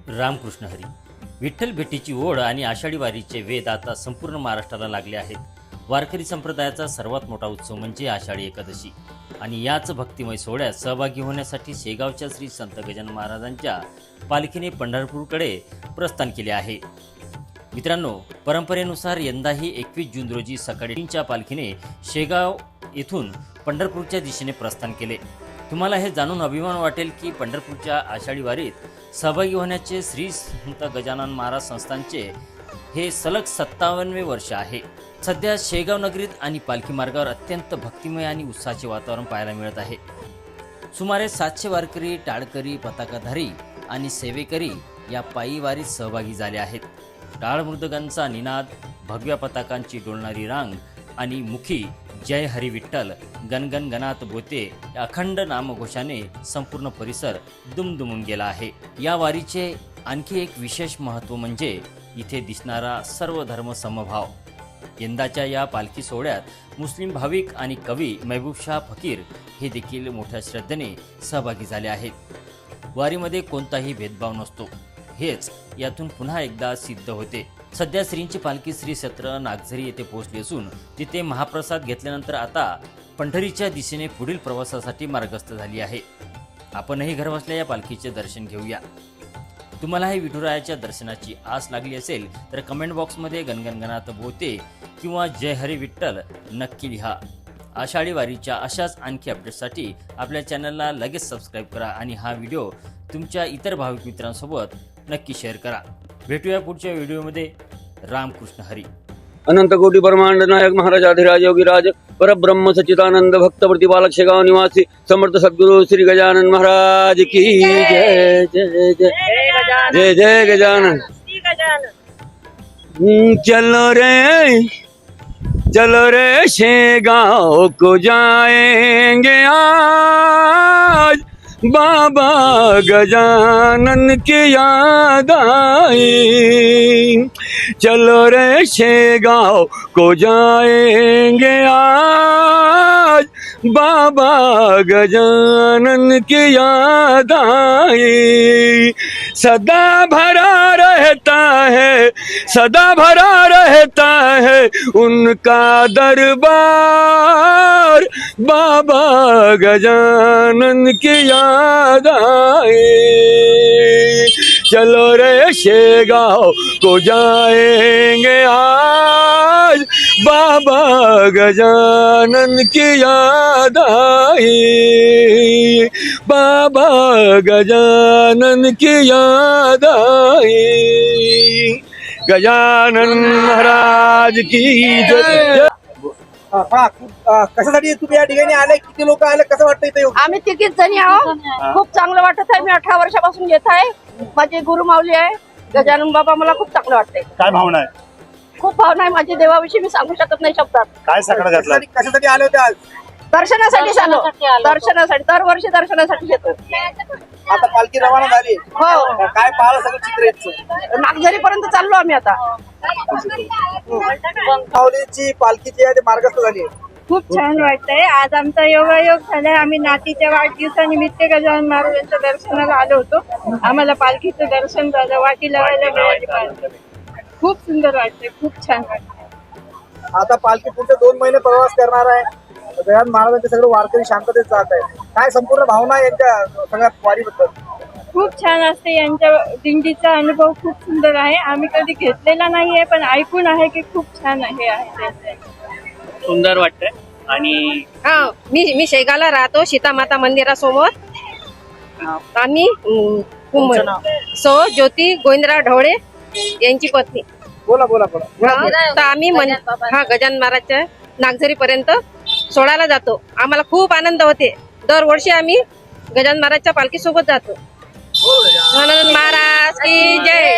रामकृष्ण हरी. विठ्ठल भेटीची ओढ आणि आषाढी वारीचे वेध आता संपूर्ण महाराष्ट्राला लागले आहेत. वारकरी संप्रदायाचा सर्वात मोठा उत्सव म्हणजे आषाढी एकादशी आणि याच भक्तिमय सोहळ्यात सहभागी होण्यासाठी शेगावच्या श्री संत गजानन महाराजांच्या पालखीने पंढरपूरकडे प्रस्थान केले आहे. मित्रांनो, परंपरेनुसार यंदाही 21 जून रोजी सकाळी 3च्या पालखीने शेगाव येथून पंढरपूरच्या दिशेने प्रस्थान केले. तुम्हाला हे जाणून अभिमान वाटेल की पंढरपूरच्या आषाढी वारीत सहभागी होण्याचे श्री संत गजानन महाराज संस्थानचे हे सलग 57वे वर्ष आहे. सध्या शेगाव नगरीत आणि पालखी मार्गावर अत्यंत भक्तिमय आणि उत्साहाचे वातावरण पाहायला मिळत आहे. सुमारे 700 वारकरी, टाळकरी, पताकाधारी आणि सेवेकरी या पायी वारीत सहभागी झाले आहेत. टाळ मृदंगांचा निनाद, भगव्या पताकांची डोलणारी रांग आणि मुखी जय हरी विठ्ठल, गणगण गणात बोते या अखंड नामघोषाने संपूर्ण परिसर दुमदुमून गेला आहे. या वारीचे आणखी एक विशेष महत्त्व म्हणजे इथे दिसणारा सर्व धर्म समभाव. यंदाच्या या पालखी सोहळ्यात मुस्लिम भाविक आणि कवी महबूब शाह फकीर हे देखील मोठ्या श्रद्धेने सहभागी झाले आहेत. वारीमध्ये कोणताही भेदभाव नसतो, हेच यातून पुन्हा एकदा सिद्ध होते. सध्या श्रींची पालखी श्री क्षेत्र नागझरी येथे पोहोचली असून तिथे महाप्रसाद घेतल्यानंतर आता पंढरीच्या दिशेने पुढील प्रवासासाठी मार्गस्थ झाली आहे. आपणही घरबसल्या या पालखीचे दर्शन घेऊया. तुम्हालाही विठुरायाच्या दर्शनाची आस लागली असेल तर कमेंट बॉक्समध्ये गणगणगणात बोते किंवा जय हरी विठ्ठल नक्की लिहा. आषाढी वारीच्या अशाच आणखी अपडेट्ससाठी आपल्या चॅनलला लगेच सबस्क्राईब करा आणि हा व्हिडिओ तुमच्या इतर भाविक मित्रांसोबत नक्की शेअर करा. भेटूया पुढच्या व्हिडिओमध्ये. रामकृष्ण हरी. अनंत कोटी ब्रह्मांड नायक महाराज अधिराज योगीराज परब्रह्म सच्चिदानंद भक्त प्रतिपालक शेगाव निवासी समर्थ सद्गुरु श्री गजानन महाराज की जय जय जय जय जय गजानन. चलो रे शेगाव को जाएंगे आज, बाबा गजानन की याद आई. चलो रे शेगाव को जाएंगे आज, बाबा गजानन की याद आई. सदा भरा रहता है, सदा भरा रहता है उनका दरबार, बाबा गजानन की याद आई. चलो रे शेगाव को जाएंगे आज, बाबा गजानन की याद आई. बाबा गजानन की याद आई. गजानन महाराज की जय. कशासाठी तुम्ही या ठिकाणी आले? किती लोक आले? कसं वाटतं इथे येऊन? आम्ही तिघीच जणी आहोत. खूप चांगलं वाटत आहे. मी 18 वर्षापासून येत आहे. माझे गुरु माऊली आहे गजानन बाबा. मला खूप चांगलं वाटतंय. काय भावना आहे? खूप भावना आहे माझी देवाविषयी, मी सांगू शकत नाही शब्दात. काय सकाळ घातला? कशासाठी आले होते आज? दर्शनासाठी आलो. दर्शनासाठी दरवर्षी दर्शनासाठी येतो. आता पालखी रवाना झाली. हो, काय पाहिलं सगळं चित्र याचं? नागझरी पर्यंत चाललो आम्ही आता. माऊलीची पालखी जी आहे ती मार्गस्थ झाली. खूप छान वाटतंय. आज आमचा योगायोग झालाय. आम्ही नातीच्या वाढदिवसानिमित्त गजानन महाराजांच्या दर्शनाला आलो होतो. आम्हाला पालखीचं दर्शन झालं, वाटी लावायला मिळाली पालखी. खूप सुंदर वाटतंय, खूप छान वाटतंय. आता पालखी पुढचे 2 महिने प्रवास करणार आहे. गजानन महाराजांचे सगळे वारकरी शांततेत जात आहे. काय संपूर्ण भावना आहे यांच्या सगळ्या वारीबद्दल? खूप छान असते. यांच्या दिंडीचा अनुभव खूप सुंदर आहे. आम्ही कधी घेतलेला नाहीये, पण ऐकून आहे की खूप छान आहे. सुंदर वाटतंय. आणि मी शेगावला राहतो, सीतामाता मंदिरासमोर. आम्ही सो ज्योती गोविंदराव ढवळे यांची पत्नी. बोला बोला बोला. तर आम्ही गजानन महाराजच्या नागझरी पर्यंत सोडायला जातो. आम्हाला खूप आनंद होते. दरवर्षी आम्ही गजानन महाराजच्या पालखी सोबत जातो. गजानन महाराज की जय.